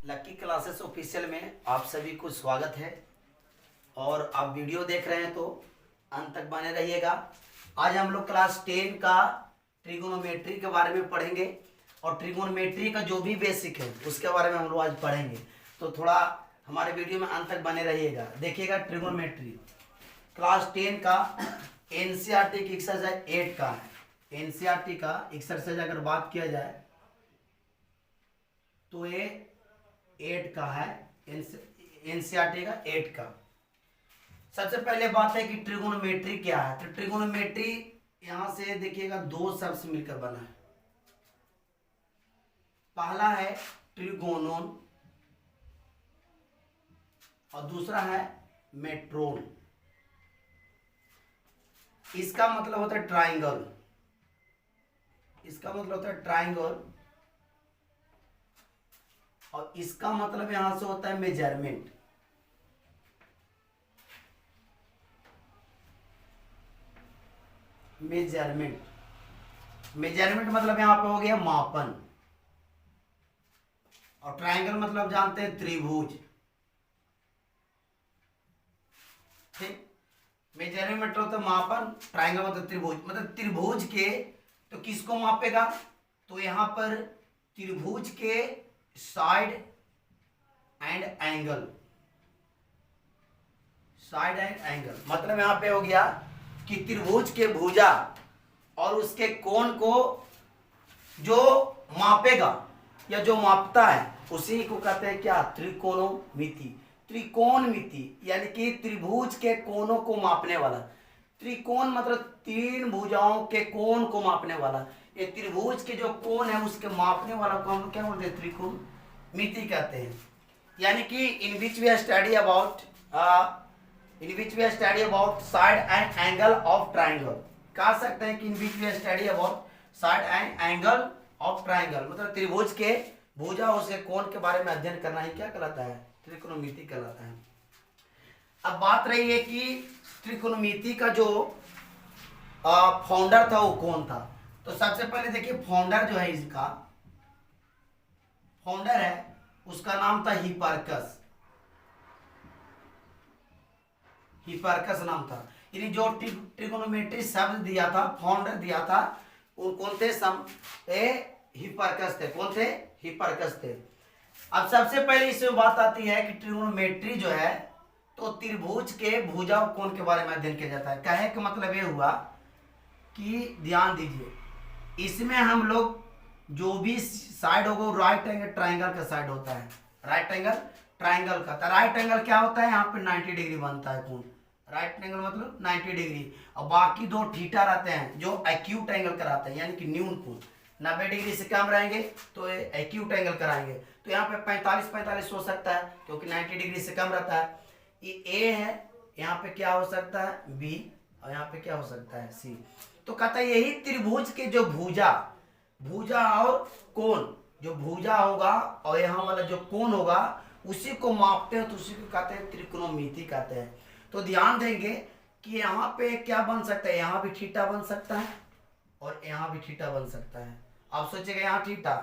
लक्की classes official में आप सभी को स्वागत है। और आप वीडियो देख रहे हैं तो अंत तक बने रहिएगा। आज हम लोग क्लास 10 का ट्रिगोनोमेट्री के बारे में पढ़ेंगे और ट्रिगोनोमेट्री का जो भी बेसिक है उसके बारे में हम लोग आज पढ़ेंगे। तो थोड़ा हमारे वीडियो में अंत तक बने रहिएगा, देखिएगा। ट्रिगोनोमेट्री क्लास 10 का एनसीईआरटी की एक्सरसाइज 8 का है। एनसीईआरटी का एक्सरसाइज अगर बात किया जाए तो ये 8 का है। एनसीईआरटी का 8 का। सबसे पहले बात है कि ट्रिगोनोमेट्री क्या है। तो ट्रिगोनोमेट्री यहां से देखिएगा दो शब्द से मिलकर बना है। पहला है ट्रिगोनोन और दूसरा है मेट्रोन। इसका मतलब होता है ट्राइंगल। इसका मतलब होता है ट्राइंगल और इसका मतलब यहां से होता है मेजरमेंट। मेजरमेंट मतलब यहां पे हो गया मापन। और ट्राइंगल मतलब जानते हैं त्रिभुज। ठीक, मेजरमेंट होता है मापन, ट्राइंगल मतलब त्रिभुज। मतलब त्रिभुज के तो किसको मापेगा, तो यहां पर त्रिभुज के side and angle. Side and angle मतलब यहां पे हो गया कि त्रिभुज के भुजा और उसके कोण को जो मापेगा या जो मापता है उसी को कहते हैं क्या, त्रिकोणमिति। त्रिकोणमिति यानी कि त्रिभुज के कोणों को मापने वाला। त्रिकोण मतलब तीन भुजाओं के कोण को मापने वाला। ये त्रिभुज के जो कोण है उसके मापने वाला को हम क्या बोलते हैं, त्रिकोणमिति कहते हैं। यानी कि in which we study about side and angle of triangle. कह सकते हैं कि in which we study about side and angle of triangle मतलब त्रिभुज के भुजा उसके कोण के बारे में अध्ययन करना ही क्या कहलाता है, त्रिकोणमिति कहलाता है। अब बात रही है कि त्रिकोणमिति का जो फाउंडर था वो कौन था। तो सबसे पहले देखिए फाउंडर जो है, इसका फाउंडर है उसका नाम था हिपार्कस। हिपार्कस नाम था। यानी जो ट्रिगोनोमेट्री शब्द दिया था, फाउंडर दिया था, वो कौन थे, हिपार्कस थे। कौन थे, हिपार्कस थे। अब सबसे पहले इसमें बात आती है कि ट्रिगोनोमेट्री जो है तो त्रिभुज के भुजा और कोण के बारे में अध्ययन किया जाता है। कहे का मतलब ये हुआ कि ध्यान दीजिए, इसमें हम लोग जो भी साइड होगा वो राइट एंगल ट्राइंगल का साइड होता है। राइट एंगल ट्राइंगल का। तो राइट एंगल क्या होता है, यहाँ पे 90 डिग्री बनता है कोण। राइट एंगल मतलब 90 डिग्री। और बाकी दो थीटा रहते हैं जो एक्यूट एंगल कराते हैं, यानी कि न्यून कोण। 90 डिग्री से कम रहेंगे तो एक्यूट एंगल कराएंगे। तो यहाँ पे 45 हो सकता है क्योंकि 90 डिग्री से कम रहता है। ये ए है, यहाँ पे क्या हो सकता है, बी, और यहाँ पे क्या हो सकता है, सी। तो कहता है यही त्रिभुज के जो भुजा और कोण, जो भुजा होगा और यहाँ वाला जो कोण होगा उसी को मापते हैं तो उसी को कहते हैं त्रिकोणमिति कहते हैं। तो ध्यान देंगे कि यहाँ पे क्या बन सकता है, यहाँ भी थीटा बन सकता है और यहाँ भी थीटा बन सकता है। आप सोचेगा यहाँ थीटा,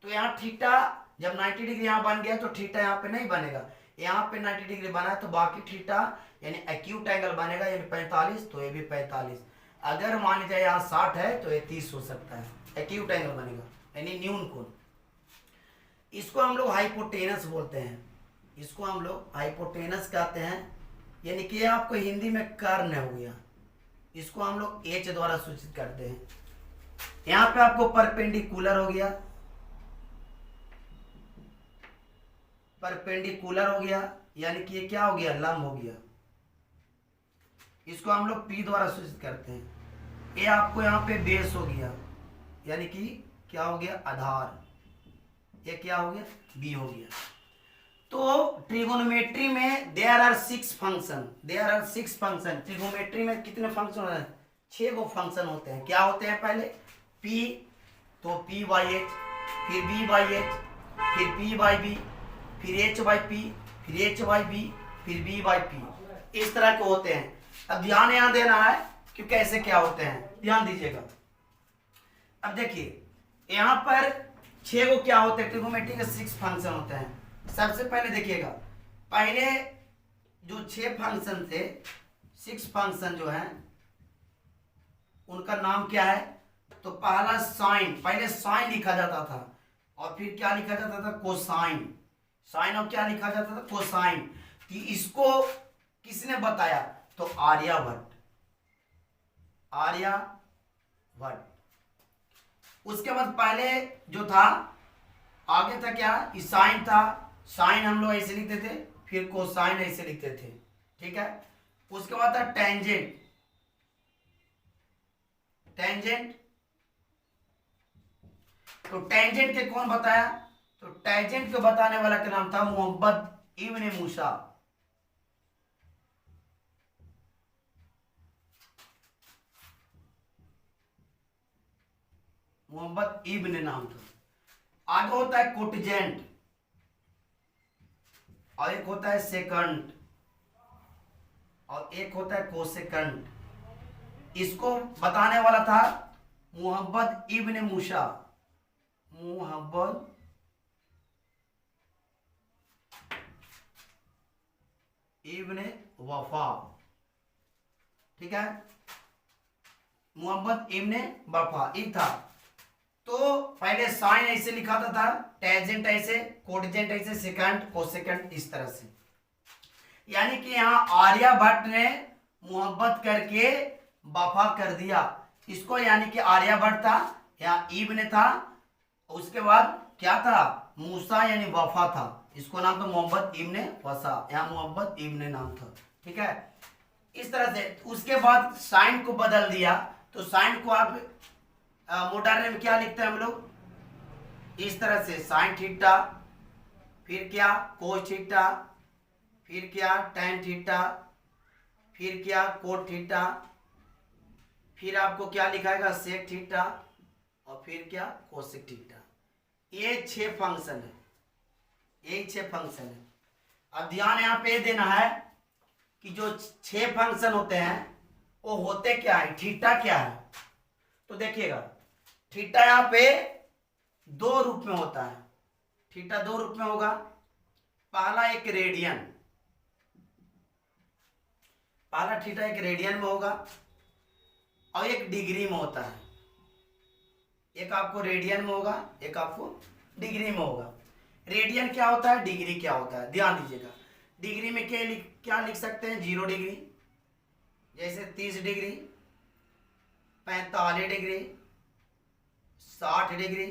तो यहाँ थीटा जब 90 डिग्री यहाँ बन गया तो थीटा यहाँ पे नहीं बनेगा। यहाँ पे 90 डिग्री बना है तो बाकी थीटा यानी एक्यूट एंगल बनेगा, यानी 45, तो ये भी 45। अगर मान लीजिए यहाँ 60 है तो ये 30 हो सकता है, एक्यूट एंगल बनेगा यानी न्यून कोण। इसको हम लोग हाइपोटेनस बोलते हैं। इसको हम लोग हाइपोटेनस कहते हैं, यानी कि आपको हिंदी में कर्ण हो गया। इसको हम लोग एच द्वारा सूचित करते हैं। यहाँ पे आपको परपेंडिकुलर हो गया, परपेंडिकुलर हो गया, यानी कि ये क्या हो गया, लंब हो गया। इसको हम लोग पी द्वारा सूचित करते हैं। ये आपको यहाँ पे बेस हो गया, यानी कि क्या हो गया, आधार। ये क्या हो गया, बी हो गया। तो ट्रिगोनोमेट्री में देयर आर 6 फंक्शन। ट्रिगोनोमेट्री में कितने फंक्शन होते हैं, 6 गो फंक्शन होते हैं। क्या होते हैं, पहले पी, तो पी बाई एच, फिर बी बाई एच, फिर पी बाई बी, फिर एच बाई पी, फिर एच बाई बी, फिर बी बाई पी। इस तरह के होते हैं। अब ध्यान यहां देना है कि कैसे क्या होते हैं, ध्यान दीजिएगा। अब देखिए यहाँ पर 6 को क्या होते हैं, ट्रिगोनोमेट्री के 6 फंक्शन होते हैं। सबसे पहले देखिएगा, पहले जो 6 फंक्शन थे, 6 फंक्शन जो है उनका नाम क्या है? तो पहला साइन, पहले साइन लिखा जाता था और फिर क्या लिखा जाता था? कोसाइन। साइन और क्या लिखा जाता था? कोसाइन। कि इसको किसने बताया? तो आर्यभट्ट, आर्यभट्ट। उसके बाद पहले जो था, आगे था क्या? साइन था। साइन हम लोग ऐसे लिखते थे, फिर कोसाइन ऐसे लिखते थे, ठीक है। उसके बाद था टेंजेंट, टेंजेंट। तो टेंजेंट के कौन बताया? तो टेंजेंट को बताने वाला का नाम था मोहम्मद इब्न मूसा। मोहम्मद इब्न नाम था। आगे होता है कोटजेंट और एक होता है सेकंड और एक होता है कोसेकंड। इसको बताने वाला था मोहम्मद इब्न मूसा, मोहम्मद इब्न वफा, ठीक है। मोहम्मद इब्न वफा ये था। तो पहले साइन ऐसे लिखा था, टेंजेंट ऐसे, कोटजेंट ऐसे, सेकंड, कोसेकंड, इस तरह से। यानी कि यहाँ आर्यभट्ट ने मोहब्बत करके वफा कर दिया इसको, यानी कि आर्यभट्ट था, यहाँ इब्न था, उसके बाद क्या था? मूसा यानी वफा था। इसको नाम था मोहम्मद इब्न वसा, यहाँ मोहम्मद इब्न नाम था, ठीक है। इस तरह से उसके बाद साइन को बदल दिया। तो साइन को आप मॉडर्न में क्या लिखते हैं हम लोग? इस तरह से साइन थीटा, फिर क्या? कोस थीटा, फिर क्या? टेन थीटा, फिर क्या? कोट थीटा, फिर आपको क्या लिखाएगा? सेक थीटा, और फिर क्या? Cosec theta. ये 6 फंक्शन है, यही 6 फंक्शन है। अब ध्यान यहाँ पे देना है कि जो 6 फंक्शन होते हैं वो होते क्या है, थीटा क्या है। तो देखिएगा, थीटा यहाँ पे 2 रूप में होता है। थीटा 2 रूप में होगा। पहला एक रेडियन, पहला थीटा एक रेडियन में होगा और एक डिग्री में होता है। एक आपको रेडियन में होगा, एक आपको डिग्री में होगा। रेडियन क्या होता है, डिग्री क्या होता है, ध्यान दीजिएगा। डिग्री में क्या लिख सकते हैं? 0 डिग्री, जैसे 30 डिग्री, 45 डिग्री, 60 डिग्री,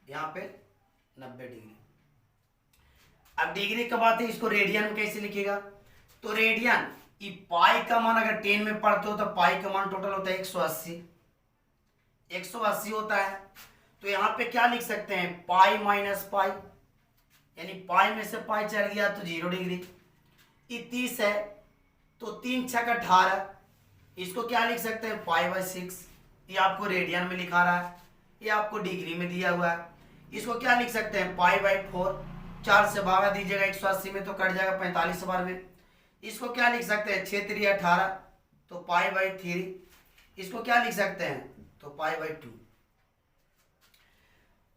यहाँ पे 90 डिग्री। अब डिग्री कब आती है, इसको रेडियन में कैसे लिखेगा? तो रेडियन, ये पाई का मान अगर 10 में पढ़ते हो तो पाई का मान टोटल होता है 180, 180 होता है। तो यहाँ पे क्या लिख सकते हैं? पाई माइनस पाई, यानी पाई में से पाई चल गया तो 0 डिग्री। ये 30 है तो 3 छक 18, इसको क्या लिख सकते हैं? Pi by 6। ये आपको रेडियन में लिखा रहा है, ये आपको डिग्री में दिया हुआ है। इसको क्या लिख सकते हैं? Pi by 4। 4 से भागा दीजिएगा 180 में तो कट जाएगा 45 बार में। इसको क्या लिख सकते हैं? 6 3 18, तो पाई बाई 3। इसको क्या लिख सकते हैं? तो पाई बाई 2।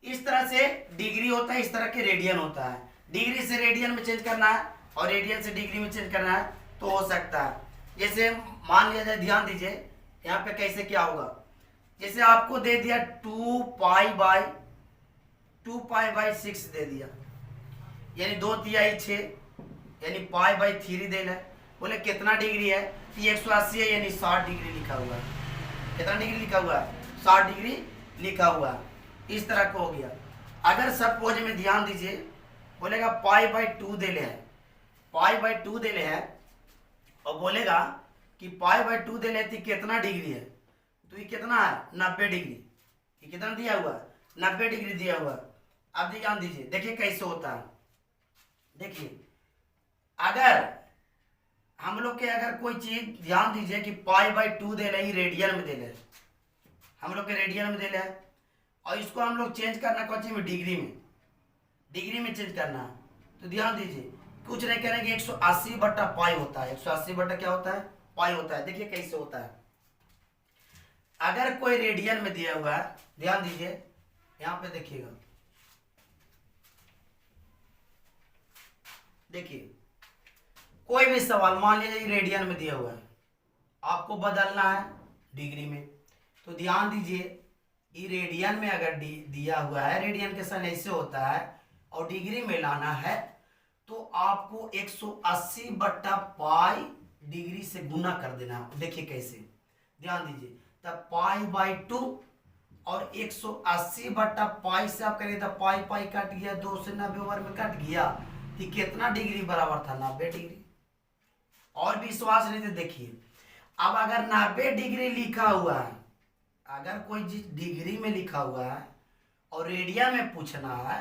इस तरह से डिग्री होता है, इस तरह के रेडियन होता है। डिग्री से रेडियन में चेंज करना है और रेडियन से डिग्री में चेंज करना है तो हो सकता है। जैसे मान लिया जाए, ध्यान दीजिए यहाँ पे कैसे क्या होगा। जैसे आपको दे दिया 2 पाई बाई 6 दे दिया, यानी 2 6, यानी पाई बाई 3 देना है। बोले कितना डिग्री है? 180 है, यानी 60 डिग्री लिखा हुआ है। कितना डिग्री लिखा हुआ है? 60 डिग्री लिखा हुआ है। इस तरह का हो गया। अगर सपोज में ध्यान दीजिए, बोलेगा पाई बाई 2 दे ले है, पाई बाई 2 दे ले है, और बोलेगा कि पाई बाई 2 दे लेती कितना डिग्री है? तो ये कितना है? 90 डिग्री। ये कितना दिया हुआ है? 90 डिग्री दिया हुआ है। अब ध्यान दीजिए, देखिए कैसे होता है। देखिए, अगर हम लोग के अगर कोई चीज, ध्यान दीजिए कि पाई बाई 2 दे रही, रेडियन में दे रहे, हम लोग के रेडियन में दे रहे हैं, और इसको हम लोग चेंज करना कौन सी में? डिग्री में, डिग्री में चेंज करना है। तो ध्यान दीजिए, कुछ नहीं करेंगे, 180 बट्टा पाई होता है। 180 बट्टा क्या होता है? पाई होता है। देखिए कैसे होता है। अगर कोई रेडियन में दिया हुआ है, ध्यान दीजिए यहाँ पे देखिएगा, देखिए कोई भी सवाल मान लीजिए रेडियन में दिया हुआ है, आपको बदलना है डिग्री में, तो ध्यान दीजिए ये रेडियन में अगर दिया हुआ है, रेडियन के सन ऐसे होता है, और डिग्री में लाना है तो आपको 180 बट्टा पाई डिग्री से गुना कर देना है। देखिए कैसे, ध्यान दीजिए, तब पाई बाई 2 और 180 बट्टा पाई से आप करिए तो पाई पाई कट गया, 2 से 90 ओवर में कट गया, तो कितना डिग्री बराबर था? 90 डिग्री। और भी विश्वास नहीं तो देखिए, अब अगर 90 डिग्री लिखा हुआ है, अगर कोई चीज डिग्री में लिखा हुआ है और रेडियन में पूछना है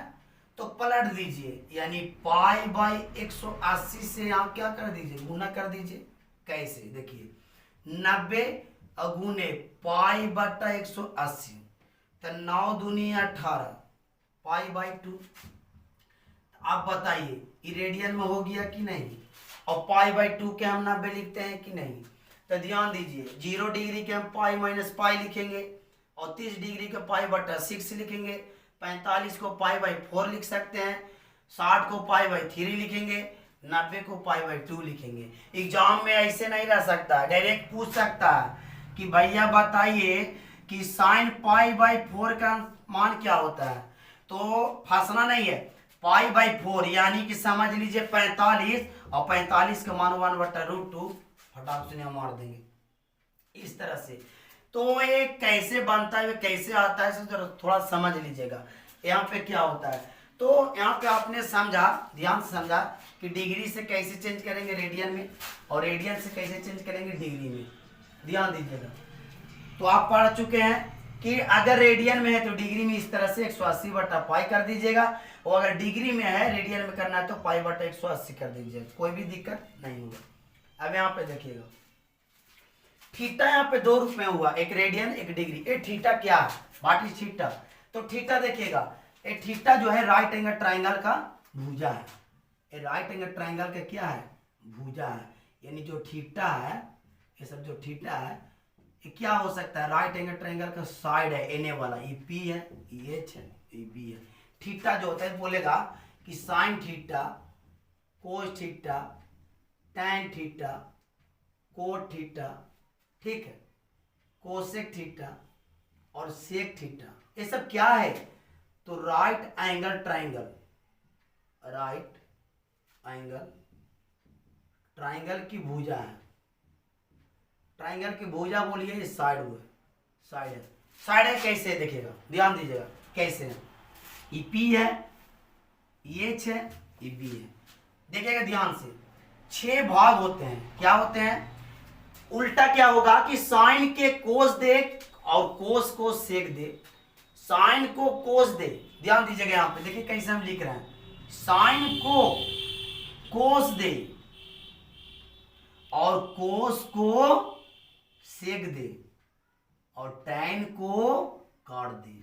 तो पलट दीजिए, यानी पाई बाई 180 से यहाँ क्या कर दीजिए? गुना कर दीजिए। कैसे? देखिए 90 गुने पाई बट्टा 180 तो 9 दूनी 18 पाई बाई 2। आप बताइए ये रेडियन में हो गया कि नहीं? और पाई बाई 2 के हम 90 लिखते हैं कि नहीं? तो ध्यान दीजिए 0 डिग्री के हम पाई माइनस पाई लिखेंगे, और 30 डिग्री के पाई बटा 6 लिखेंगे, 45 को पाई बाई 4 लिख सकते हैं, 60 को पाई बाई 3 लिखेंगे, 90 को पाई बाई 2 लिखेंगे। एग्जाम में ऐसे नहीं रह सकता, डायरेक्ट पूछ सकता है कि भैया बताइए कि साइन पाई बाई 4 का मान क्या होता है? तो फंसना नहीं है, पाई बाई 4 यानी कि समझ लीजिए 45, और 45 का मान 1/√2 फटाक से यहाँ मार देंगे इस तरह से। तो ये कैसे बनता है, कैसे आता है, इसे थोड़ा समझ लीजिएगा। यहाँ पे क्या होता है, तो यहाँ पे आपने समझा, ध्यान से समझा कि डिग्री से कैसे चेंज करेंगे रेडियन में, और रेडियन से कैसे चेंज करेंगे डिग्री में। ध्यान दीजिएगा। तो आप पढ़ चुके हैं कि अगर रेडियन में है तो डिग्री में इस तरह से 180 बटा पाई कर दीजिएगा, और अगर डिग्री में है रेडियन में करना है तो पाई बटा 180 कर दीजिएगा, कोई भी दिक्कत नहीं होगा। अब यहाँ पे देखिएगा थीटा यहाँ पे 2 रूप में हुआ, एक रेडियन एक डिग्री। ए थीटा क्या है? What is theta? तो थीटा देखिएगा, ए थीटा जो है राइट एंगल ट्राइंगल का भुजा है। ए राइट एंगल ट्राइंगल का क्या है? भुजा है। यानी जो थीटा है, ये सब जो थीटा है ये क्या हो सकता है? राइट एंगल ट्राइंगल का साइड है, एने वाला, ये पी है, ये एच है, ये बी है। थीटा जो होता है बोलेगा कि sine theta, cos theta, tan theta, cot theta, ठीक है, कोसेक थीटा और सेक थीटा, ये सब क्या है? तो right angle triangle, right angle triangle की भुजा है। ट्राइंगल की भुजा बोलिए ये साइड हुआ, साइड है। साइड है कैसे देखिएगा, ध्यान दीजिएगा कैसे है। ये पी है, ये एच है, ये बी है। देखिएगा ध्यान से, 6 भाग होते हैं। क्या होते हैं? उल्टा क्या होगा कि साइन के कोस दे और कोस को सेक दे, साइन को कोस दे। ध्यान दीजिएगा यहाँ पे, देखिए कैसे हम लिख रहे हैं, साइन को कोस दे और कोस को सेक दे और टैन को काट दे।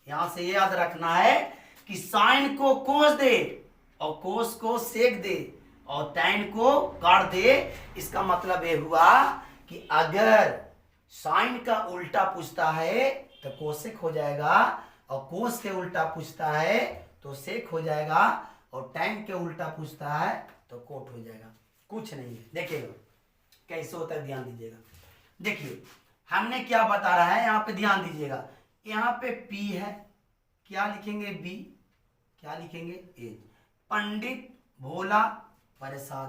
यहां से ये याद रखना है कि साइन को कोस दे और कोस को सेक दे और टैन को काट दे। इसका मतलब ये हुआ कि अगर साइन का उल्टा पूछता है तो कोसेक हो जाएगा, और कोस के उल्टा पूछता है तो सेक हो जाएगा, और टैन के उल्टा पूछता है तो कोट हो जाएगा। कुछ नहीं है। देखिएगा कैसे होता है, ध्यान दीजिएगा। देखिए हमने क्या बता रहा है, यहाँ पे ध्यान दीजिएगा। यहाँ पे P है, क्या लिखेंगे? B, क्या लिखेंगे? A। Pandit Bhola Prasad,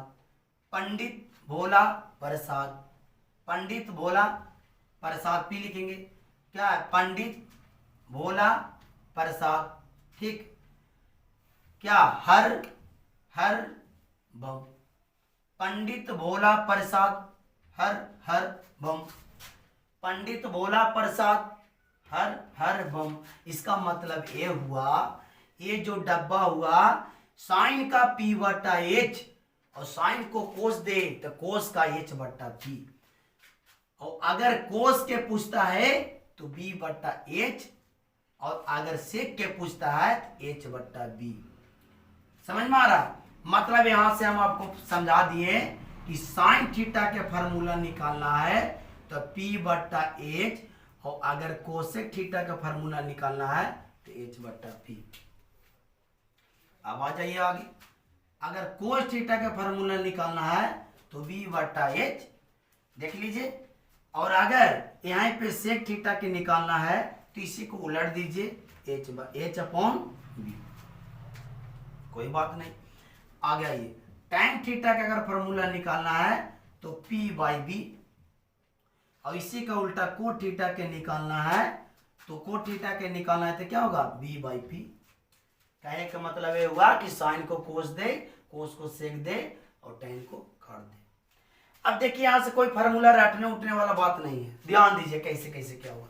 Pandit Bhola Prasad, Pandit Bhola Prasad, P लिखेंगे। क्या है? पंडित भोला प्रसाद, ठीक। क्या? हर हर बम, पंडित भोला प्रसाद हर हर बम, पंडित भोला प्रसाद हर हर बम। इसका मतलब ये हुआ, ये जो डब्बा हुआ साइन का P बटा H, और साइन को कोस दे तो कोस का H बटा P, और अगर कोस के पूछता है तो B बटा H, और अगर सेक के पूछता है तो H बटा B। समझ में आ रहा? मतलब यहां से हम आपको समझा दिए कि साइन थीटा के फार्मूला निकालना है तो P बटा H, और अगर कोसेक थीटा का फार्मूला निकालना है तो H बटा P। अब आ जाइए आगे। अगर कोस थीटा का फार्मूला निकालना है तो बी बटा एच, देख लीजिए। और अगर यहाँ पे सेक थीटा के निकालना है तो इसी को उलट दीजिए, एच अपॉन बी, कोई बात नहीं। आ गया ये टैन थीटा का अगर फार्मूला निकालना है तो पी बाई बी, और इसी का उल्टा कोट थीटा के निकालना है तो कोट थीटा के निकालना है तो क्या होगा, बी बाई पी। कहने का मतलब ये हुआ कि साइन को कोस दे, कोस को सेक दे और टैन को काट दे। अब देखिए यहां से कोई फार्मूला रटने उठने वाला बात नहीं है, ध्यान दीजिए कैसे कैसे क्या हुआ।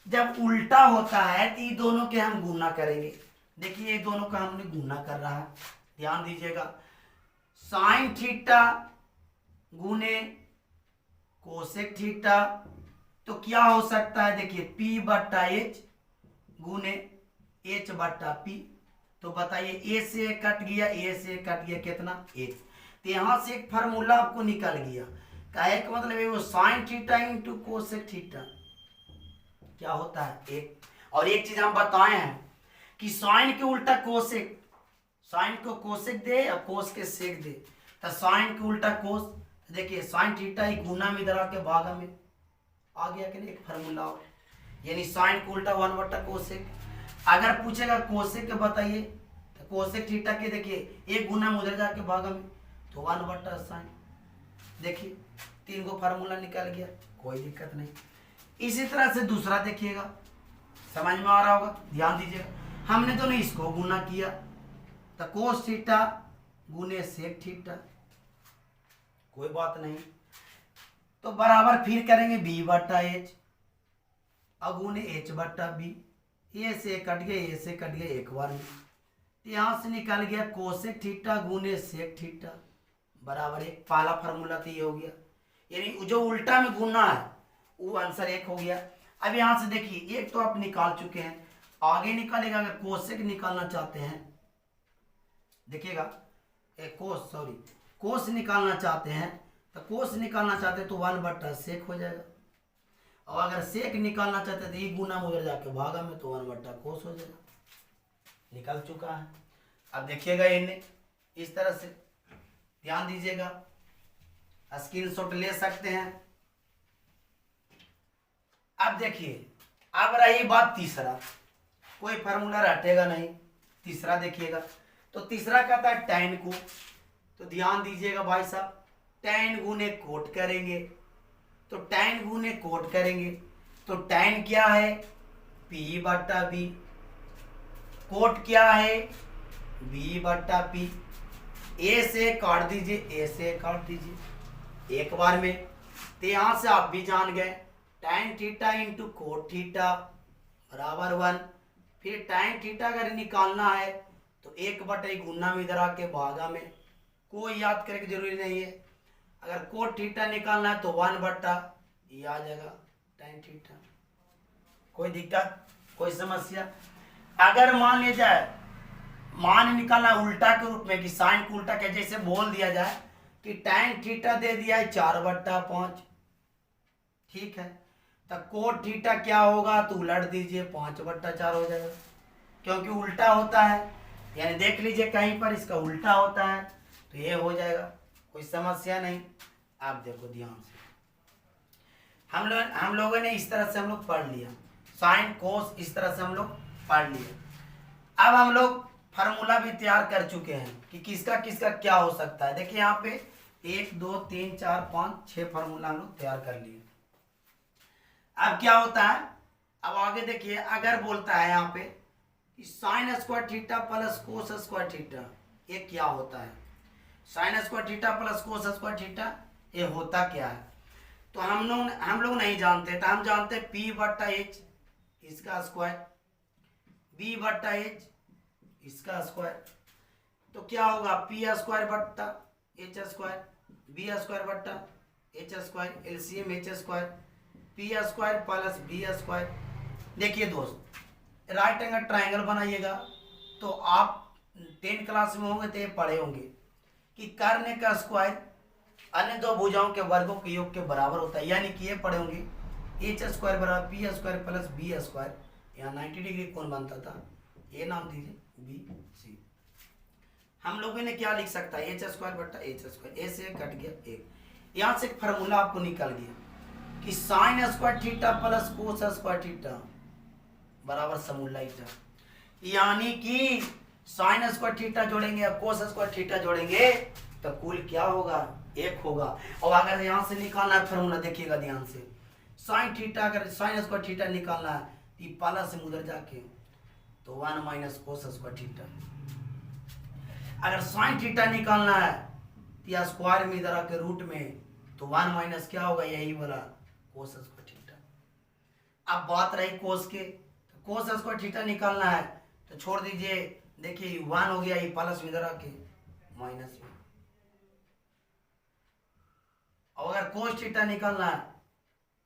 जब उल्टा होता है तो ये दोनों के हम गुना करेंगे। देखिए ये दोनों का हमने गुना कर रहा है, ध्यान दीजिएगा। साइन थीटा गुने कोसेक थीटा, तो क्या हो सकता है, देखिए पी बट्टा एच गुने एच बट्टा पी। तो बताइए ए से कट गया, ए से कट गया, कितना, एक। तो यहां से एक फार्मूला आपको निकल गया। कहे का मतलब है वो sine theta into cosec theta क्या होता है, एक। और एक चीज हम बताए हैं कि साइन के उल्टा कोसेक, साइन को कोसेक दे और कोस के सेक दे, तो साइन के उल्टा कोस, देखिए साइन थीटा ही गुना में इधर आके भागा में आ गया कि नहीं, एक फार्मूला और, यानी साइन को उल्टा 1 बटा कोसेक। अगर पूछेगा कोसेक के बताइए तो कोसेक थीटा के देखिए एक गुना में उधर जाके भागा में तो 1 बटा साइन, देखिए 3 को फार्मूला निकल गया, कोई दिक्कत नहीं। इसी तरह से दूसरा देखिएगा, समझ में आ रहा होगा, ध्यान दीजिएगा। हमने तो नहीं इसको गुना किया तो कोस थीटा गुने सेक थीटा, कोई बात नहीं। तो बराबर फिर करेंगे बी बटा एच अगुने एच बटा बी, ए से कट गया, ए से कट गया एक बार में, यहां से निकल गया कोसेक थीटा गुने सेक थीटा बराबर एक। पहला फार्मूला तो ये हो गया, यानी जो उल्टा में गुना है वो आंसर एक हो गया। अब यहां से देखिए एक तो आप निकाल चुके हैं, आगे निकालेगा। अगर कोसेक निकालना चाहते हैं, देखिएगा कोस निकालना चाहते हैं तो कोस निकालना चाहते हैं तो 1 बटा सेक हो जाएगा, और अगर सेक निकालना चाहते हैं तो ये गुना उधर जाके भागा में तो 1 बटा कोस हो जाएगा, निकल चुका है। अब देखिएगा इन्हें इस तरह से, ध्यान दीजिएगा, स्क्रीनशॉट ले सकते हैं। अब देखिए अब रही बात तीसरा, कोई फार्मूला रटेगा नहीं। तीसरा देखिएगा, तो तीसरा कहता है टैन को, तो ध्यान दीजिएगा भाई साहब, टैन गुने कोट करेंगे, तो टैन गुने कोट करेंगे तो टैन क्या है, पी बटा बी, कोट क्या है, बी बटा पी। ए से काट दीजिए, ए से काट दीजिए एक बार में, तो यहां से आप भी जान गए tan theta into cot theta बराबर 1। फिर टैन थीटा अगर निकालना है तो 1 बटे गुना में इधर आके भागा में, कोई याद करने की जरूरी नहीं है। अगर कोट थीटा निकालना है तो 1 बटा ये आ जाएगा टैन थीटा, कोई दिक्कत, कोई समस्या। अगर मान लिया जाए, मान निकालना उल्टा के रूप में कि साइन को उल्टा के जैसे बोल दिया जाए कि टैन थीटा दे दिया है 4 बटा 5, ठीक है, तो कोट थीटा क्या होगा तो उलट दीजिए 5 बटा 4 हो जाएगा, क्योंकि उल्टा होता है, यानी देख लीजिए कहीं पर इसका उल्टा होता है तो ये हो जाएगा, कोई समस्या नहीं। आप देखो ध्यान से, हम लोगों ने इस तरह से हम लोग पढ़ लिया, साइन कोस इस तरह से हम लोग पढ़ लिया। अब हम लोग फार्मूला भी तैयार कर चुके हैं कि किसका किसका क्या हो सकता है। देखिए यहाँ पे 1 2 3 4 5 6 फार्मूला हम लोग तैयार कर लिए। अब क्या होता है, अब आगे देखिए, अगर बोलता है यहाँ पे कि sine square theta plus cos square theta, ये क्या होता है, sign square theta plus cos square theta ये होता क्या है, तो हम लोग नहीं जानते, तो हम जानते हैं पी बट्टा एच इसका स्क्वायर, बी बट्टा एच इसका स्क्वायर, तो क्या होगा पी स्क्वायर बट्टा एच स्क्वायर, बी स्क्वायर बट्टा H square, LCM H square, P square plus B square. देखिए दोस्त, राइट एंगल ट्राइंगल बनाइएगा तो आप 10 क्लास में होंगे तो ये पढ़े होंगे कि कर्ण का स्क्वायर अन्य दो भुजाओं के वर्गों के योग के बराबर होता है, यानी कि ये पढ़े होंगे एच स्क्वायर बराबर P square plus B square, यहाँ 90 डिग्री कोण बनता था, ये नाम दीजिए बी सी। हम लोगों ने क्या लिख सकता है, एच स्क्वायर बटा एच स्क्वायर, ए से कट गया एक, यहाँ से एक फार्मूला आपको निकल गया कि sine square theta plus cos square theta बराबर समूला ईटा, यानी कि साइन स्क्वायर थीटा जोड़ेंगे कोस स्क्वायर थीटा जोड़ेंगे तो कुल क्या होगा, एक होगा। और अगर यहाँ से निकालना है फार्मूला, देखिएगा ध्यान से, साइन थीटा अगर साइन स्क्वायर थीटा निकालना है तो प्लस से उधर जाके तो 1 माइनस कोस स्क्वायर थीटा, अगर साइन थीटा निकालना है तो या स्क्वायर में इधर आके रूट में तो 1 माइनस क्या होगा, यही वाला कोस स्क्वायर थीटा। अब बात रही कोस के, तो कोस स्क्वायर थीटा निकालना है तो छोड़ दीजिए, देखिए 1 हो गया, ये प्लस में इधर आके माइनस में, और अगर कोस थीटा निकालना है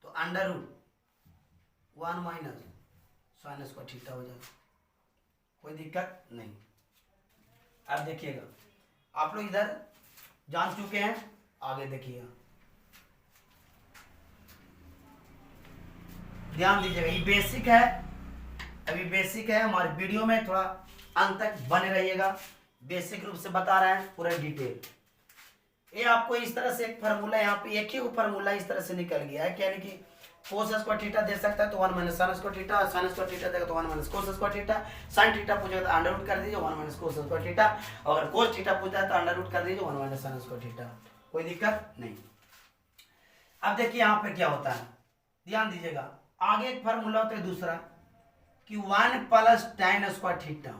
तो under root 1 minus sine square theta हो जाएगा, कोई दिक्कत नहीं। अब देखिएगा, आप लोग इधर जान चुके हैं, आगे देखिएगा, ध्यान दीजिएगा, ये बेसिक है, अभी बेसिक है, हमारे वीडियो में थोड़ा अंत तक बने रहिएगा, बेसिक रूप से बता रहे हैं पूरा डिटेल। ये आपको इस तरह से एक फार्मूला, यहाँ पे एक ही फार्मूला इस तरह से निकल गया है, यानी कि कोस स्क्वायर थीटा दे सकता है तो 1 minus sine square theta, sign square theta देगा तो 1 minus cos square theta, sine theta पूछेगा तो अंडर रूट कर दीजिए 1 माइनस कोस स्क्वायर थीटा, और अगर कोस थीटा पूछता है तो अंडर रूट कर दीजिए 1 माइनस साइन स्क्वायर थीटा, कोई दिक्कत नहीं। अब देखिए यहाँ पे क्या होता है, ध्यान दीजिएगा, आगे एक फार्मूला होता है दूसरा कि 1 प्लस tan स्क्वायर थीटा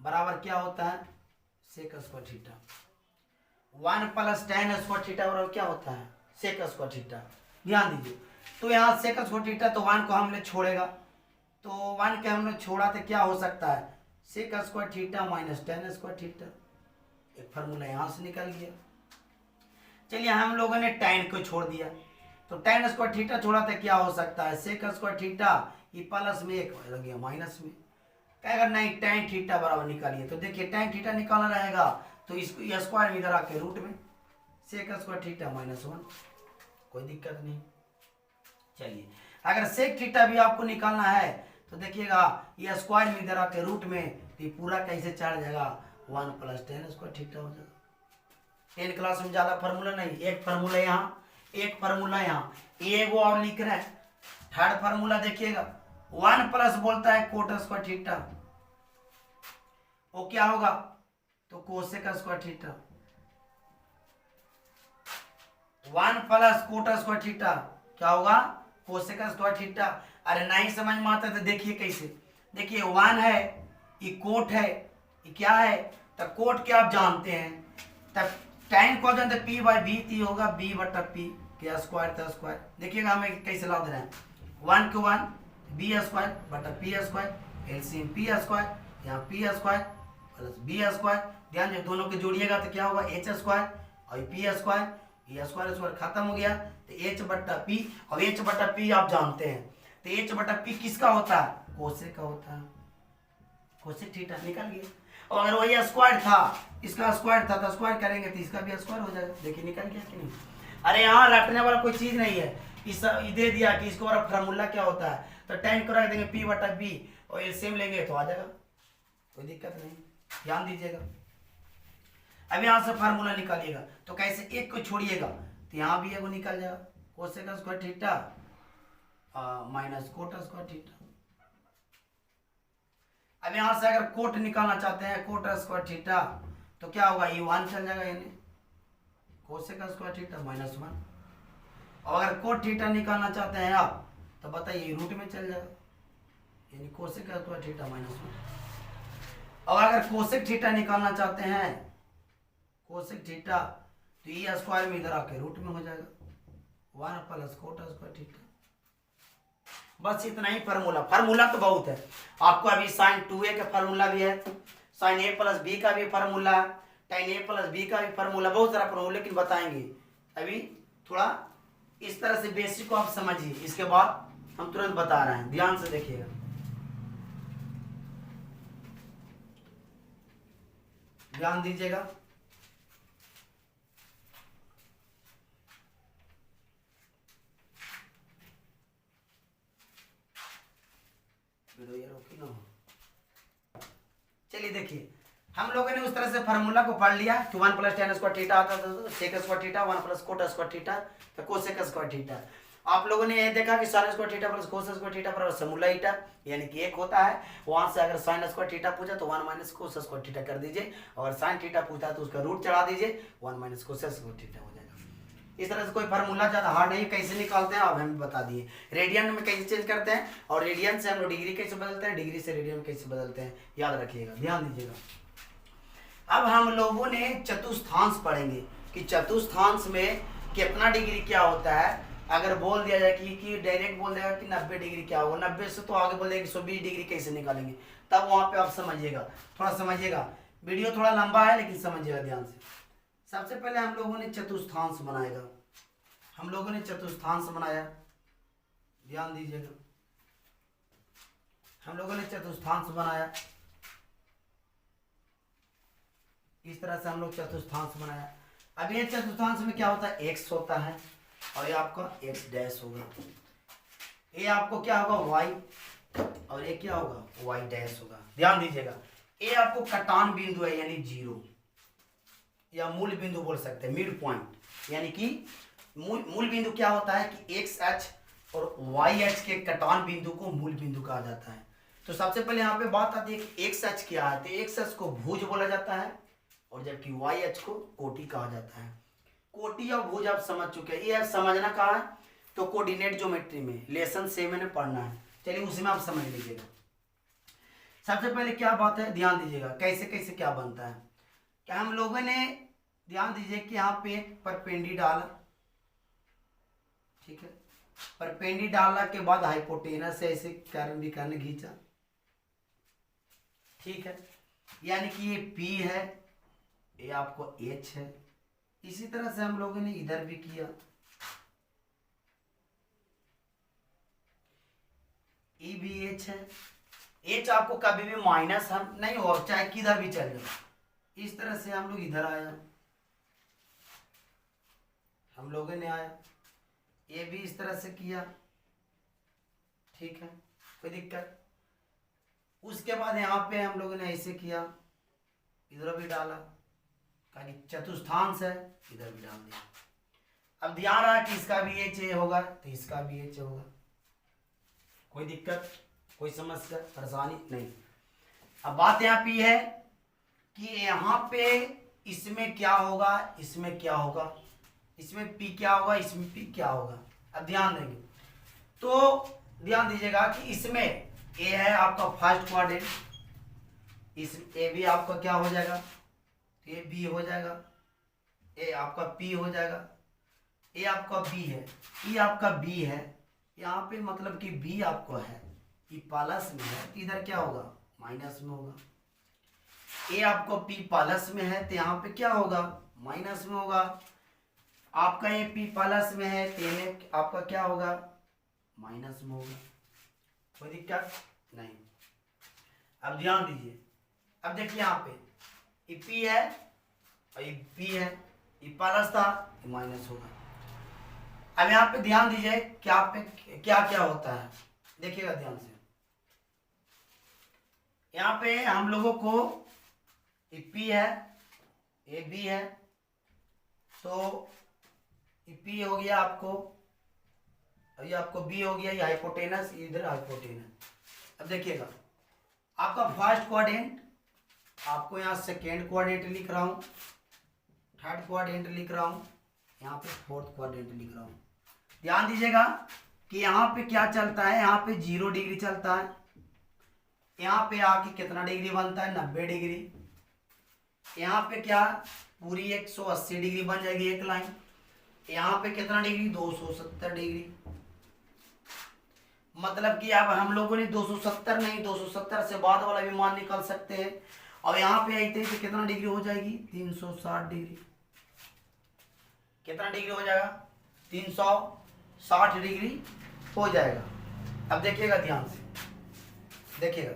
बराबर क्या होता है, sec square theta. 1 plus tan square theta बराबर क्या होता है, सेक स्क्वायर थीटा। ध्यान दीजिए, तो यहाँ सेक स्क्वायर थीटा, तो 1 को हमने छोड़ेगा, तो 1 के हमने छोड़ा तो क्या हो सकता है, sec square theta minus tan square theta, एक फार्मूला यहाँ से निकल गया। चलिए हम लोगों ने tan को छोड़ दिया, तो tan स्क्वायर थीटा छोड़ा तो क्या हो सकता है, सेक स्क्वायर थीटा, ये प्लस में एक लग गया माइनस में, कहेगा नहीं tan थीटा बराबर निकालिए, तो देखिए tan थीटा निकालना रहेगा तो इसको ये स्क्वायर में इधर आके रूट में सेक स्क्वायर थीटा माइनस 1, कोई दिक्कत नहीं। चलिए अगर सेक थीटा भी आपको निकालना है तो देखिएगा ये स्क्वायर में इधर आके रूट में, तो ये पूरा कैसे चढ़ जाएगा, 1 प्लस tan स्क्वायर थीटा हो जाएगा। 10 क्लास में ज्यादा फार्मूला नहीं, एक फार्मूला यहाँ, एक फार्मूला यहाँ, एक और लिख रहे हैं। थर्ड फार्मूला देखिएगा, 1 प्लस बोलता है कोट स्क्वायर थीटा, वो क्या होगा, तो cosec square theta, 1 plus coat square theta क्या होगा, कोसेक स्क्वायर थीटा। अरे नहीं समझ में आता तो देखिए कैसे, देखिए 1 है, ये कोट है, ये क्या है, तो कोट क्या आप जानते हैं, तब tan को जानते p बाई बी, ती होगा b बटा p, क्या स्क्वायर था स्क्वायर, देखिएगा हमें कैसे ला दे रहे हैं, 1 को 1 b स्क्वायर बटा p square, LCM p square, यहाँ p square plus b square, ध्यान दे दोनों को जोड़िएगा तो क्या होगा h स्क्वायर और p स्क्वायर, ये स्क्वायर स्क्वायर खत्म हो गया तो h बटा p, और h बटा p आप जानते हैं, तो h बटा p किसका होता है, कोसेक का होता है, कोसेक थीटा निकल गया। और अगर वही स्क्वायर था, इसका स्क्वायर था तो स्क्वायर करेंगे तो इसका भी स्क्वायर हो जाएगा, देखिए निकल गया कि नहीं। अरे यहाँ रटने वाला कोई चीज नहीं है, इस दे दिया कि इसको वाला फार्मूला क्या होता है, तो tan को रख देंगे p बटा b और एलसीएम लेंगे तो आ जाएगा, कोई दिक्कत नहीं, ध्यान दीजिएगा। अब यहाँ से फार्मूला निकालिएगा तो कैसे, एक को छोड़िएगा तो यहाँ भी एगो निकल जाएगा, cosec square theta minus cot square theta. अब यहाँ से अगर कोट निकालना चाहते हैं, कोट स्क्वायर थीटा, तो क्या होगा, ये 1 चल जाएगा, यानी कोसेक स्क्वायर थीटा माइनस 1। और अगर कोट थीटा निकालना चाहते हैं आप तो बताइए रूट में चल जाएगा, यानी कोसेक स्क्वायर थीटा माइनस 1। और अगर कोसेक थीटा निकालना चाहते हैं, कोसेक थीटा, तो ये स्क्वायर में इधर आके रूट में हो जाएगा, 1 प्लस कोट स्क्वायर थीटा। बस इतना ही फार्मूला, फार्मूला तो बहुत है, आपको अभी साइन 2a का फार्मूला भी है, साइन a प्लस बी का भी फार्मूला है, tan a प्लस बी का भी फार्मूला, बहुत सारा फार्मूला, लेकिन बताएंगे अभी थोड़ा इस तरह से बेसिक को आप समझिए, इसके बाद हम तुरंत बता रहे हैं, ध्यान से देखिएगा। ध्यान दीजिएगा, चलिए देखिए, हम लोगों ने उस तरह से फार्मूला को पढ़ लिया कि 1 + tan स्क्वायर थीटा आता था, sec square theta 1 + cot square theta तो कोसेक स्क्वायर थीटा। आप लोगों ने ये देखा कि sine square theta plus cos square theta बराबर समूला ईटा, यानी कि एक होता है। वहां से अगर साइन स्क्वायर थीटा पूछा तो 1 - कोस स्क्वायर थीटा कर दीजिए, और साइन थीटा पूछता है तो उसका रूट चढ़ा दीजिए, 1 - कोस स्क्वायर थीटा हो जाएगा। इस तरह से कोई फार्मूला ज्यादा हार्ड नहीं, कैसे निकालते हैं अब हमें बता दिए। रेडियन में कैसे चेंज करते हैं, और रेडियन से हम लोग डिग्री कैसे बदलते हैं, डिग्री से रेडियन कैसे बदलते हैं, याद रखिएगा, ध्यान दीजिएगा। अब हम लोगों ने चतुर्थांश पढ़ेंगे कि चतुर्थांश में कितना डिग्री क्या होता है। अगर बोल दिया जाए कि डायरेक्ट बोल देगा कि 90 डिग्री क्या होगा, 90 से तो आगे बोल देगा 120 डिग्री कैसे निकालेंगे, तब वहां पे आप समझिएगा, थोड़ा समझिएगा। वीडियो थोड़ा लंबा है लेकिन समझिएगा ध्यान से। सबसे पहले हम लोगों ने चतुर्थांश बनाएगा, हम लोगों ने चतुर्थांश बनाया, ध्यान दीजिएगा। हम लोगों ने चतुर्थांश बनाया, इस तरह से हम लोग चतुर्थांश बनाया। अब ये चतुर्थांश में क्या होता है, एक्स होता है, और ये आपका एक्स डैश होगा, ये आपको क्या होगा वाई, और ये क्या होगा वाई डैश होगा। ध्यान दीजिएगा, ये आपको कटान बिंदु है यानी जीरो, या मूल बिंदु बोल सकते हैं, मिड पॉइंट, यानी कि मूल बिंदु क्या होता है कि एक्स एच और वाई एच के कटान बिंदु को मूल बिंदु कहा जाता है। तो सबसे पहले यहाँ पे बात आती है कि एक्स एच क्या है, तो एक्स एच को भुज बोला जाता है, और जबकि वाई एच को कोटि कहा जाता है। कोटि और भुज आप समझ चुके हैं, ये आप समझना कहाँ है, तो कोऑर्डिनेट ज्योमेट्री में लेसन 7 में पढ़ना है, चलिए उसमें आप समझ लीजिएगा। सबसे पहले क्या बात है, ध्यान दीजिएगा कैसे कैसे क्या बनता है। क्या हम लोगों ने ध्यान दीजिए कि यहाँ पे परपेंडी डाला, ठीक है, परपेंडी डालने के बाद हाइपोटेनस से ऐसे कर्व विकर्ण खींचा, ठीक है, यानी कि ये P है, ये आपको H है। इसी तरह से हम लोगों ने इधर भी किया, E भी H है। H आपको कभी भी माइनस हम नहीं हो, चाहे किधर भी चल जाए। इस तरह से हम लोग इधर आया, हम लोगों ने आया, ये भी इस तरह से किया, ठीक है, कोई दिक्कत। उसके बाद यहाँ पे हम लोगों ने ऐसे किया, इधर भी डाला, कहा चतुर्थांश है, इधर भी डाल दिया। अब ध्यान रहा कि इसका भी एच होगा तो इसका भी एच होगा, कोई दिक्कत, कोई समस्या परेशानी नहीं। अब बात यहाँ पे है कि यहाँ पे इसमें क्या होगा, इसमें क्या होगा, इसमें P क्या होगा, इसमें P क्या होगा। अब ध्यान देंगे तो ध्यान दीजिएगा कि इसमें A है आपका फर्स्ट क्वाड्रेंट, इस A भी आपका क्या हो जाएगा, ये B हो जाएगा, A आपका P हो जाएगा, A आपका B है, E आपका B है, यहाँ पे मतलब कि B आपको है, E प्लस में है, इधर क्या होगा माइनस में होगा। A आपको P प्लस में है तो यहाँ पे क्या होगा माइनस में होगा। आपका ये P प्लस में है तो ये आपका क्या होगा माइनस में होगा, कोई दिक्कत नहीं। अब ध्यान दीजिए, अब देखिए यहाँ पे ये P है और ये P है, ये प्लस था ये माइनस होगा। अब यहाँ पे ध्यान दीजिए क्या पे क्या क्या होता है, देखिएगा ध्यान से। यहाँ पे हम लोगों को ये P है, ये B है, तो ये P हो गया आपको, ये आपको B हो गया, ये हाइपोटेनस, इधर हाइपोटेनस। अब देखिएगा आपका फर्स्ट क्वाड्रेंट, आपको यहाँ सेकेंड क्वाड्रेंट लिख रहा हूँ, थर्ड क्वाड्रेंट लिख रहा हूँ, यहाँ पे फोर्थ क्वाड्रेंट लिख रहा हूँ। ध्यान दीजिएगा कि यहाँ पे क्या चलता है, यहाँ पे 0 डिग्री चलता है, यहाँ पे आके कितना डिग्री बनता है 90 डिग्री, यहाँ पे क्या पूरी 180 डिग्री बन जाएगी एक लाइन, यहाँ पे कितना डिग्री 270 डिग्री। मतलब कि अब हम लोगों ने 270 नहीं 270 से बाद वाला भी मान निकाल सकते हैं। और यहाँ पे आते तो कितना डिग्री हो जाएगी 360 डिग्री, कितना डिग्री हो जाएगा 360 डिग्री हो जाएगा। अब देखिएगा ध्यान से, देखिएगा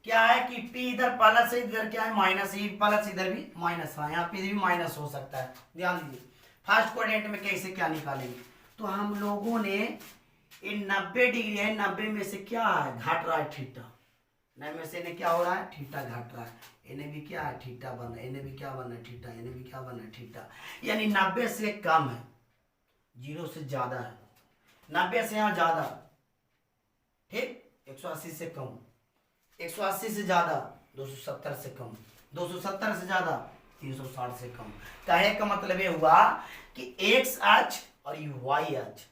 क्या है कि P इधर प्लस है, इधर क्या है माइनस, ये प्लस इधर भी माइनस है, यहाँ पे भी माइनस हो सकता है। ध्यान दीजिए फर्स्ट क्वाड्रेंट में कैसे क्या निकालेंगे, तो हम लोगों ने ये 90 डिग्री है, 90 में से क्या है घट रहा है थीटा, 9 में से इन्हें क्या हो रहा है, थीटा घट रहा है, इन्हें भी क्या है, थीटा बन रहा है, इन्हें भी क्या बन रहा है, थीटा, इन्हें भी क्या बन रहा है, थीटा। यानी 90 से कम है, 0 से ज्यादा है, 90 से यहाँ ज्यादा, ठीक, 180 से कम, 180 से ज्यादा, 270 से कम, 270 से ज्यादा, 360 से कम। कहे का मतलब ये हुआ कि एक्स अक्ष और वाई अक्ष,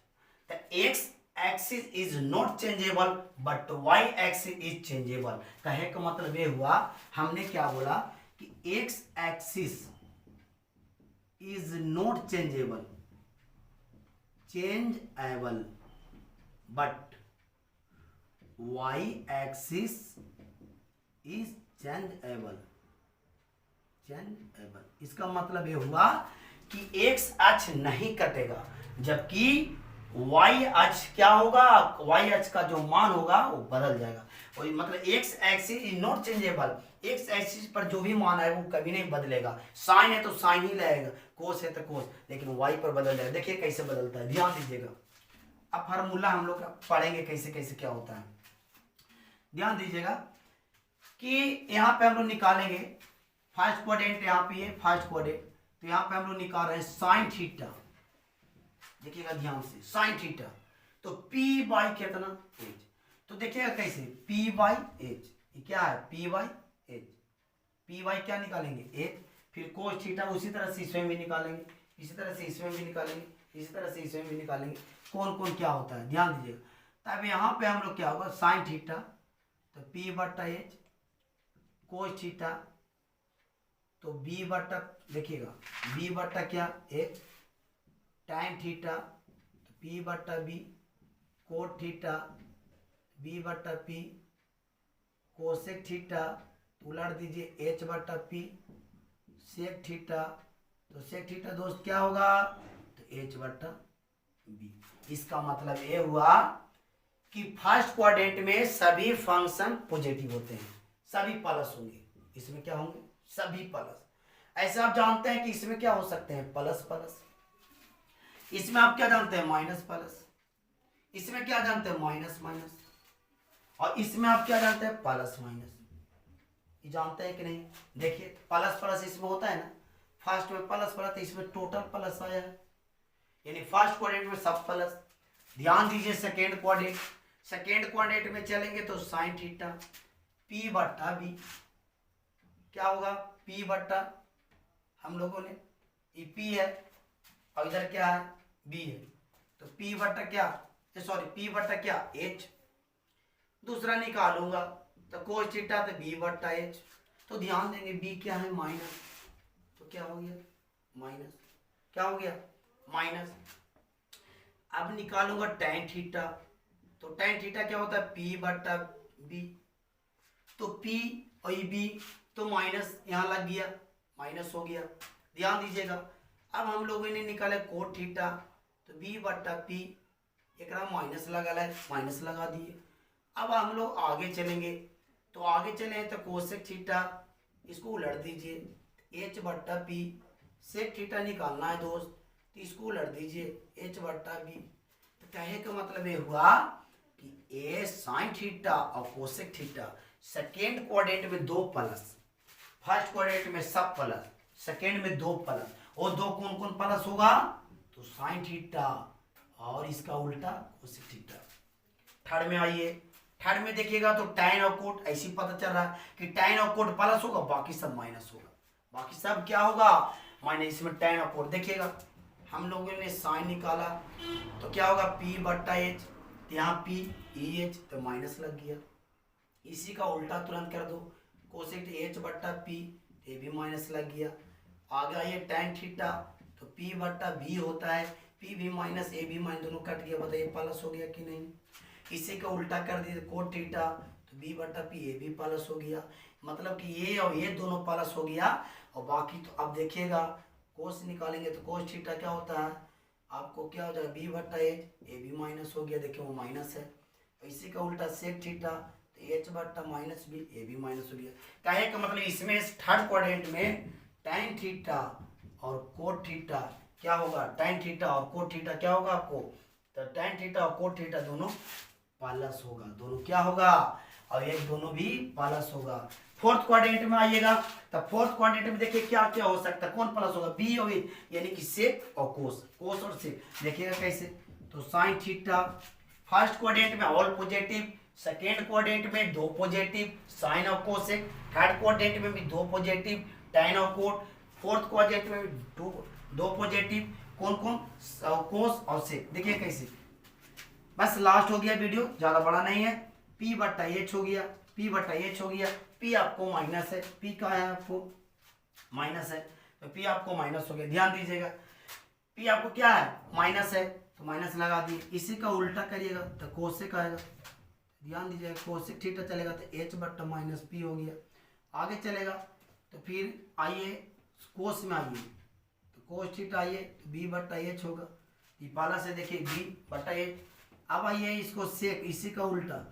x axis is not changeable but why axis is changeable. कहे का मतलब ये हुआ, हमने क्या बोला कि x axis is not changeable, changeable, but why axis is changeable, changeable. इसका मतलब ये हुआ कि एक्स अक्ष नहीं कटेगा, जबकि वाई अक्ष क्या होगा, वाई अक्ष का जो मान होगा वो बदल जाएगा। वही मतलब x axis is not changeable, x axis पर जो भी मान है वो कभी नहीं बदलेगा, साइन है तो साइन ही रहेगा, कोस है तो कोस, लेकिन वाई पर बदल जाएगा। देखिए कैसे बदलता है, ध्यान दीजिएगा। अब फार्मूला हम लोग पढ़ेंगे कैसे कैसे क्या होता है, ध्यान दीजिएगा कि यहाँ पे हम लोग निकालेंगे फर्स्ट क्वाड्रेंट, यहाँ पे फर्स्ट क्वाड्रेंट, तो यहाँ पे हम लोग निकाल रहे हैं साइन थीटा, देखिएगा ध्यान से, साइन थीटा, तो पी बाई कितना, एच, तो देखिएगा कैसे, पी बाई एच, ये क्या है, P by H, P by क्या निकालेंगे, एच, फिर कोस थीटा उसी तरह से इसमें भी निकालेंगे, इसी तरह से इसमें भी निकालेंगे, इसी तरह से इसमें भी निकालेंगे, कौन कौन क्या होता है ध्यान दीजिएगा। तब यहाँ पे हम लोग क्या होगा, साइन थीटा, तो पी बटा एच, कोस थीटा, तो बी बटा, देखिएगा बी बटा क्या, एच, टैन थीटा, तो पी बटा बी, कोट थीटा, बी बटा पी, कोसेक थीटा, तो उलट दीजिए एच बटा पी, सेक थीटा, तो सेक थीटा दोस्त क्या होगा, तो एच बटा बी। इसका मतलब ये हुआ कि फर्स्ट क्वाड्रेंट में सभी फंक्शन पॉजिटिव होते हैं, सभी प्लस होंगे, इसमें क्या होंगे, सभी प्लस। ऐसे आप जानते हैं कि इसमें क्या हो सकते हैं, प्लस प्लस, इसमें आप क्या जानते हैं, माइनस प्लस, इसमें क्या जानते हैं, माइनस माइनस, और इसमें आप क्या जानते हैं, प्लस माइनस, ये जानते हैं कि नहीं। देखिए प्लस प्लस इसमें होता है ना, फर्स्ट में प्लस प्लस, इसमें टोटल प्लस आया है, यानी फर्स्ट क्वाड्रेंट में सब प्लस। ध्यान दीजिए सेकेंड क्वाड्रेंट, सेकेंड क्वाड्रेंट में चलेंगे तो साइन थीटा, पी बट्टा बी, क्या होगा, पी बट्टा, हम लोगों ने ये पी है और इधर क्या है, बी है, तो पी बट्टा क्या, सॉरी पी बट्टा क्या, एच, दूसरा निकालूंगा तो कोस थीटा, तो बी बट्टा एच, तो ध्यान देंगे बी क्या है, माइनस, तो क्या हो गया, माइनस, क्या हो गया, माइनस। अब निकालूंगा टैन थीटा, तो टैन थीटा क्या होता है, पी बट्टा बी, तो पी और बी, तो माइनस यहाँ लग गया, माइनस हो गया, ध्यान दीजिएगा। अब हम लोगों ने निकाला कोट थीटा, तो बी बट्टा पी, एक माइनस लगा है, माइनस लगा दिए। अब हम लोग आगे चलेंगे, तो आगे चले तो कोसेक थीटा, इसको उलट दीजिए, एच बट्टा पी, सेक थीटा निकालना है दोस्त, तो इसको उलट दीजिए, एच बट्टा बी। तो कहे का मतलब ये हुआ कि ए साइन थीटा और कोसेक थीटा सेकेंड क्वाड्रेंट में दो प्लस, फर्स्ट क्वाड्रेंट में सब प्लस, सेकेंड में दो प्लस, और दो कौन कौन प्लस होगा, तो साइन थीटा और इसका उल्टा कोसेक थीटा। थर्ड में आइए, थर्ड में देखिएगा तो टैन और कोट, ऐसी पता चल रहा है कि टैन और कोट प्लस होगा, बाकी सब माइनस होगा, बाकी सब क्या होगा, माइनस। इसमें टैन और कोट देखिएगा, हम लोगों ने साइन निकाला तो क्या होगा, पी बट्टा एच, यहाँ पी ई एच, तो माइनस लग गया। इसी का उल्टा तुरंत कर दो, कोसेक एच बट्टा पी, ये भी माइनस लग गया। आगे आइए टैन थीटा, तो पी बट्टा बी होता है, पी भी माइनस ए भी माइनस, दोनों कट गया, बताइए प्लस हो गया कि नहीं। इसी का उल्टा कर दिए कोट थीटा, तो बी बट्टा पी, ए भी प्लस हो गया, मतलब कि ये और ये दोनों प्लस हो गया। और बाकी तो अब देखिएगा कोस निकालेंगे तो कोस थीटा क्या होता है, आपको क्या हो जाएगा, बी बट्टा एच, ए भी माइनस हो गया, देखिए वो माइनस है। इसी का उल्टा सेक थीटा, तो एच बट्टा माइनस बी, ए भी माइनस हो गया। कहे का मतलब इसमें थर्ड क्वाड्रेंट में टैन थीटा और कोट थीटा क्या होगा, टैन थीटा और कोट थीटा क्या होगा आपको, तो टैन थीटा और कोट थीटा दोनों प्लस होगा, दोनों क्या होगा, और एक दोनों भी प्लस होगा। फोर्थ क्वाड्रेंट में आइएगा तो फोर्थ क्वाड्रेंट में देखिए क्या क्या हो सकता है, कौन प्लस होगा, बी होगी यानी कि सेक और कोस, कोस और सेक। देखिएगा कैसे, तो साइन थीटा फर्स्ट क्वाड्रेंट में ऑल पॉजिटिव, सेकेंड क्वाड्रेंट में दो पॉजिटिव साइन और कोसेक, थर्ड क्वाड्रेंट में भी दो पॉजिटिव tan और कोट, फोर्थ क्वाड्रेंट में भी दो पॉजिटिव कौन कौन, कोस और सेक। देखिए कैसे, बस लास्ट हो गया वीडियो, ज्यादा बड़ा नहीं है। P बट्टा एच हो गया, P बट्टा एच हो गया, P आपको माइनस है, P का है आपको माइनस है, तो P आपको माइनस हो गया, ध्यान दीजिएगा। P आपको क्या है, माइनस है, तो माइनस लगा दिए। इसी का उल्टा करिएगा तो कोसेक आएगा, ध्यान दीजिएगा, कोसेक थीटा चलेगा तो H बट्टा माइनस P हो गया। आगे चलेगा तो फिर आइए कोस में आइए, तो कोस थीटा आइए तो B बट्टा एच होगा, ये पाला से देखिए B बट्टा एच। अब आइए इसको सेक, इसी का उल्टा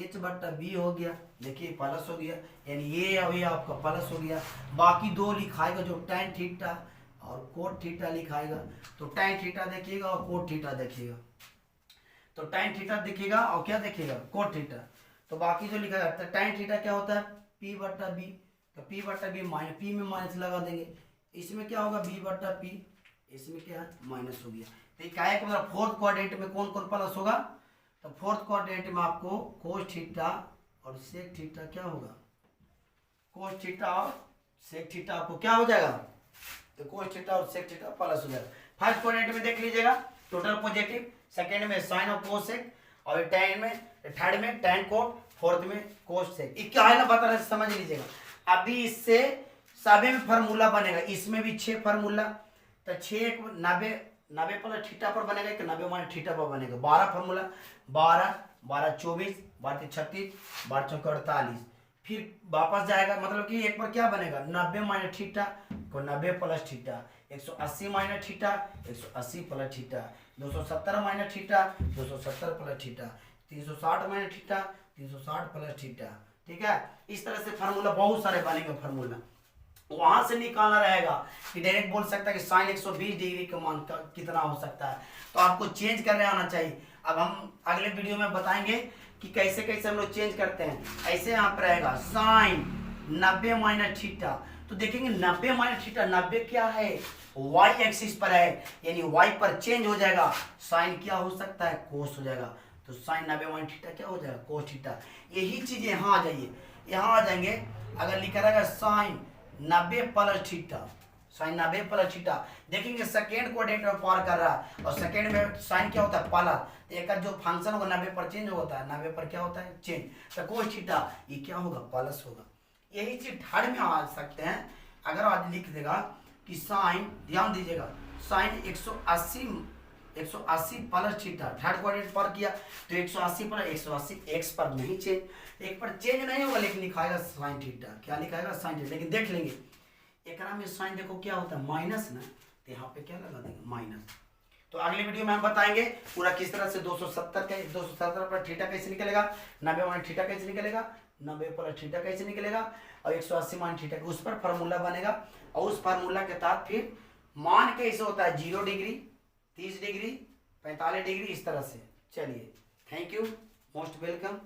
H बट्टा B हो गया, देखिए प्लस हो गया, यानी ये और ये आपका प्लस हो गया। बाकी दो लिखाएगा जो tan थीटा और कोट थीटा लिखाएगा, तो tan थीटा देखिएगा और कोट थीटा देखिएगा, तो tan थीटा देखिएगा और क्या देखिएगा, कोट थीटा। तो बाकी जो लिखा जाता है tan थीटा क्या होता है, P बट्टा B, तो P बट्टा B माइनस, P में माइनस लगा देंगे, इसमें क्या होगा B बट्टा P, इसमें क्या है माइनस हो गया। तो क्या है, मतलब फोर्थ क्वाड्रेंट में कौन कौन प्लस होगा, तो फोर्थ क्वाड्रेंट में आपको कोस थीटा और सेक थीटा क्या होगा, कोस थीटा और सेक थीटा आपको क्या हो जाएगा, तो कोस थीटा और सेक थीटा प्लस हो जाएगा। फर्स्ट क्वाड्रेंट में देख लीजिएगा टोटल पॉजिटिव, सेकंड में साइन और कोसेक, और टेन में थर्ड में tan कोट, फोर्थ में कोस सेक। ये क्या है ना बता रहे, समझ लीजिएगा। अभी इससे सभी में फार्मूला बनेगा, इसमें भी 6 फार्मूला, तो 6 90 प्लस थीटा पर बनेगा कि 90 माइनस थीटा पर बनेगा, 12 फार्मूला, 12 12 24 12 36 12 चौके 48, फिर वापस जाएगा, मतलब कि एक पर क्या बनेगा 90 माइनस थीटा को 90 plus theta, 180 minus theta 180 plus theta, 270 minus theta 270 plus theta, 360 minus theta 360 plus theta. ठीक है, इस तरह से फार्मूला बहुत सारे बनेंगे फार्मूला, वहां से निकालना रहेगा कि डायरेक्ट बोल सकता है कि साइन 120 डिग्री का मान कितना हो सकता है, तो आपको चेंज करने आना चाहिए। अब हम अगले वीडियो में बताएंगे कि कैसे कैसे हम लोग चेंज करते हैं। ऐसे यहाँ पर रहेगा साइन 90 माइनस थीटा, तो देखेंगे 90 माइनस थीटा, 90 क्या है वाई एक्सिस पर है, यानी वाई पर चेंज हो जाएगा, साइन क्या हो सकता है कोस हो जाएगा, तो साइन 90 माइनस थीटा क्या हो जाएगा कोस थीटा। यही चीज यहाँ आ जाइए, यहाँ आ जाएंगे, अगर लिखा रहेगा sine 90 plus theta, sine 90 plus theta, देखेंगे सेकेंड क्वाड्रेंट में पार कर रहा है, और सेकेंड में साइन क्या होता है प्लस, तो एक जो फंक्शन होगा 90 पर चेंज होता है, 90 पर क्या होता है चेंज, तो कोस थीटा ये क्या होगा प्लस होगा। यही चीज थर्ड में आ सकते हैं, अगर आज लिख देगा कि साइन, ध्यान दीजिएगा, sine 180 plus theta, third quadrant पर किया तो 180 प्लस 180 एक्स पर नहीं चेंज, एक पर चेंज नहीं होगा, लेकिन लिखाएगा साइन थीटा, क्या लिखाएगा साइन थीटा। लेकिन देख लेंगे एक में साइन देखो क्या होता है माइनस ना, तो यहाँ पे क्या लगा देंगे माइनस। तो अगले वीडियो में हम बताएंगे पूरा किस तरह से 270 पर थीटा कैसे निकलेगा, 90 माइनस थीटा कैसे निकलेगा, 90 प्लस थीटा कैसे निकलेगा, और 180 माइनस थीटा, उस पर फार्मूला बनेगा, और उस फार्मूला के तहत फिर मान कैसे होता है 0 डिग्री 30 डिग्री 45 डिग्री, इस तरह से। चलिए, थैंक यू, मोस्ट वेलकम।